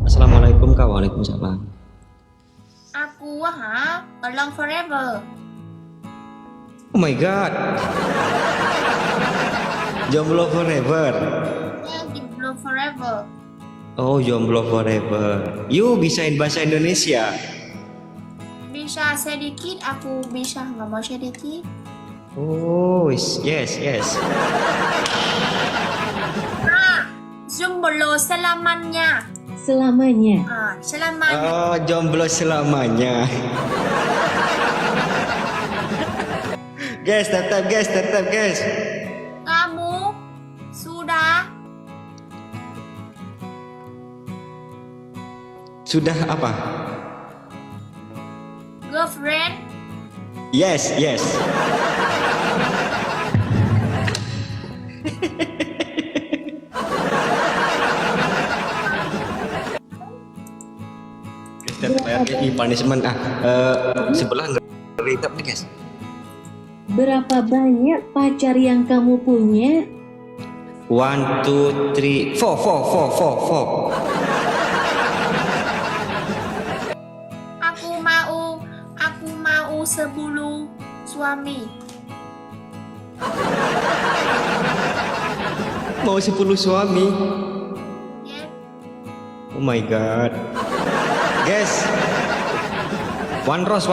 Assalamualaikum kak. Waalaikumsalam. Aku along forever. Oh my god. Jomblo forever. Ya, jomblo forever. Oh, jomblo forever. You bisain bahasa Indonesia? Bisa sedikit, aku bisa ngomong sedikit. Oh, yes. Jomblo selamanya. Selamanya. Selamanya. Oh, jomblo selamanya. Guys, tetap guys. Kamu Sudah apa? girlfriend? Yes. Punishment sebelah ngeritap nih guys. Berapa banyak pacar yang kamu punya? 1, 2, 3, 4. Aku mau 10 suami. Mau 10 suami. Ya. Oh my god. Guys. One rose.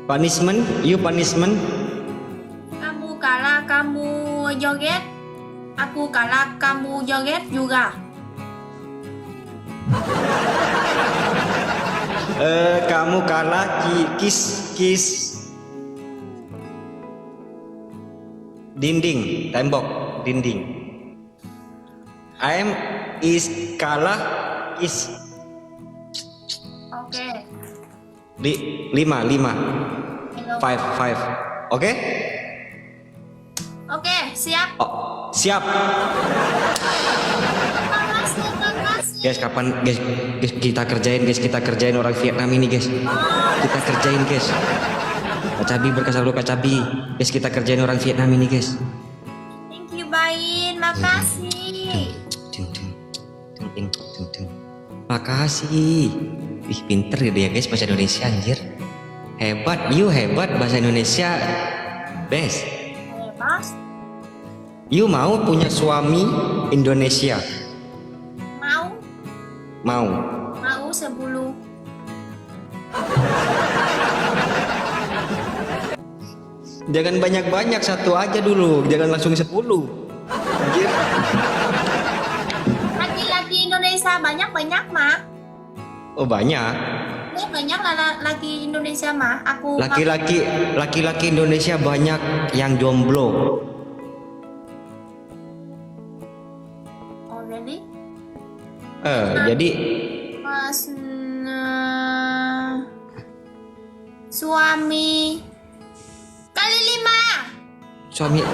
Punishment, you punishment. Kamu kalah, kamu joget. Aku kalah, kamu joget juga. Kamu kalah, kiss dinding, tembok, dinding. Is kalah, kiss. Oke. 5. 5. Oke? Oke, siap. Oh, siap. Makasih. Guys, kapan guys kita kerjain orang Vietnam ini, guys. Kita kerjain, guys. Kacabi berkasar lu kacabi. Guys, kita kerjain orang Vietnam ini, guys. Thank you, Bain. Makasih. Makasih. Ih, pinter dia, guys, bahasa Indonesia, anjir. Hebat, you hebat bahasa Indonesia. Best. Bos. You mau punya suami Indonesia? Mau. Mau 10. Jangan banyak-banyak, satu aja dulu. Jangan langsung 10. Anjir. Laki-laki Indonesia banyak mah. Oh, banyak. Ya, banyak laki Indonesia mah. Laki-laki Indonesia banyak yang jomblo. Oh, really? Jadi Mas suami kali 5. suami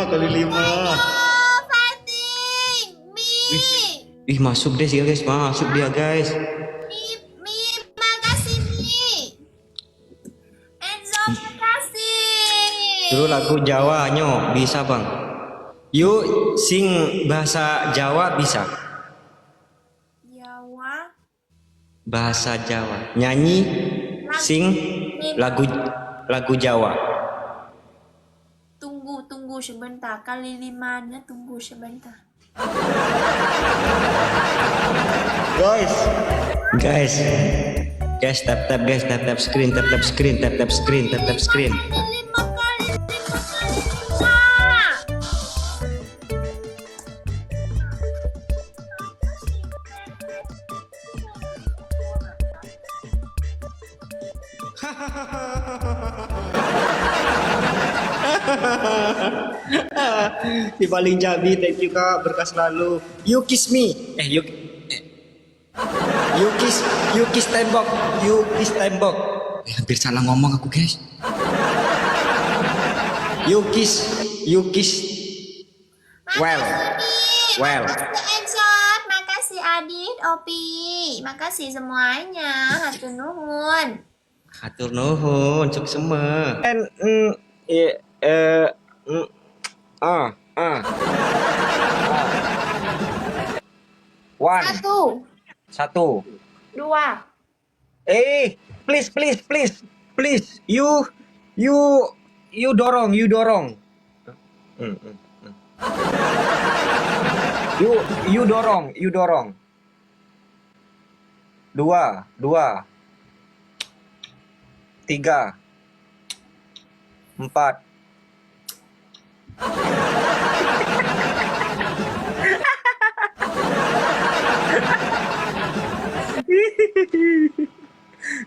kali 5. Fighting me. Ih, masuk deh guys, masuk dia, guys. Mi, makasih Mi. Enzo, makasih. Dulu lagu Jawa nyo bisa, Bang. Yuk sing bahasa Jawa bisa. Jawa. Bahasa Jawa. Nyanyi sing lagu Jawa. Tunggu sebentar. Kali 5-nya tunggu sebentar. Guys, tap screen. Kali 5. Si paling jabi, thank you kak, berkah selalu. You kiss me, you kiss tembok, hampir salah ngomong aku, guys. You kiss, well. Makasih Enshot, makasih Adi. Opi. Makasih semuanya. Hatur nuhun. Hatur nuhun, cuk semua. One, Satu, satu. dua, Please, you dorong. You dorong. Dua, tiga, empat.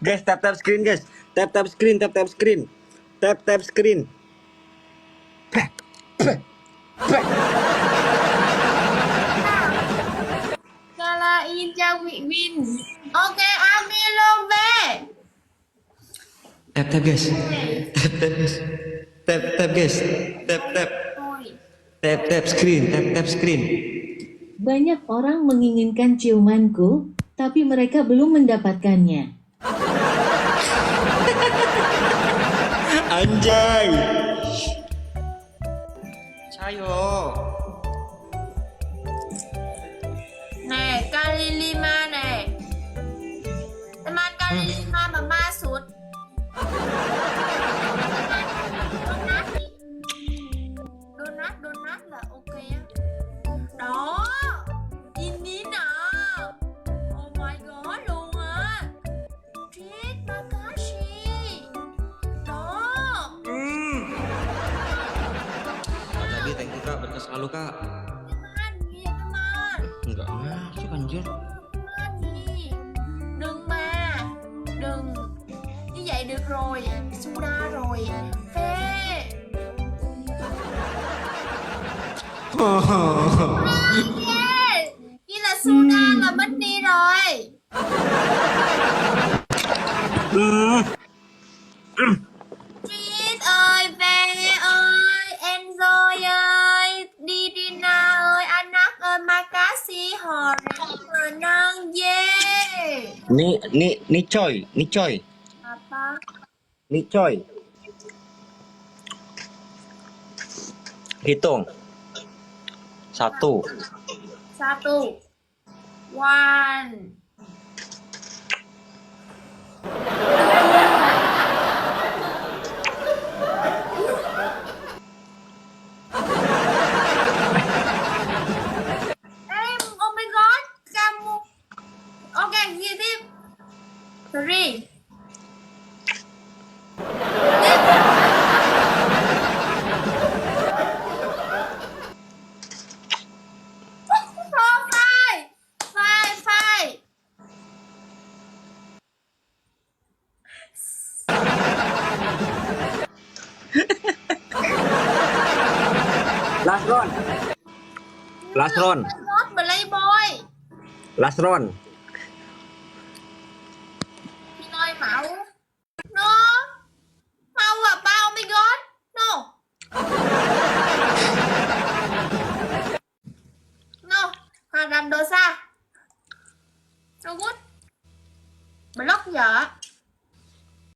Guys, tap screen, guys. Tap screen. Tap screen. nyalain Jawi Win. Oke, Ami Lombe. Tap guys. Tap guys. Tap. Oi. Tap screen. Banyak orang menginginkan ciumanku, tapi mereka belum mendapatkannya. Anjay. Cayo. Nih, kali 5 nih. Teman kali 5 memasuk. Donat lah, oke ya. Đó, ini nah. Oh my god, luôn á. Treat, makasih. Đó. Kak Cabi, thank you kak, berkah selalu kak. Teman, iya teman. Enggak masuk anjir. Teman đi. Đừng mà. Đừng. Như vậy được rồi. Suda rồi. Phê. Yeah. Như là Suda là mất đi rồi. Treat ơi, về ơi, Enjoy ơi, Didina ơi, Anak ơi, Makasih, Hore, Nang, yeah. Ni coy. Apa? Ni coy. Hitung. Satu. One. Oh my god, kamu. Oke, gini. Three. Oh, five. Last round. Not Playboy. Last round. Pinoy Mão. No. Mau apa? Oh my god. No. No. Hàng làm đồ xa. No good. Block giờ.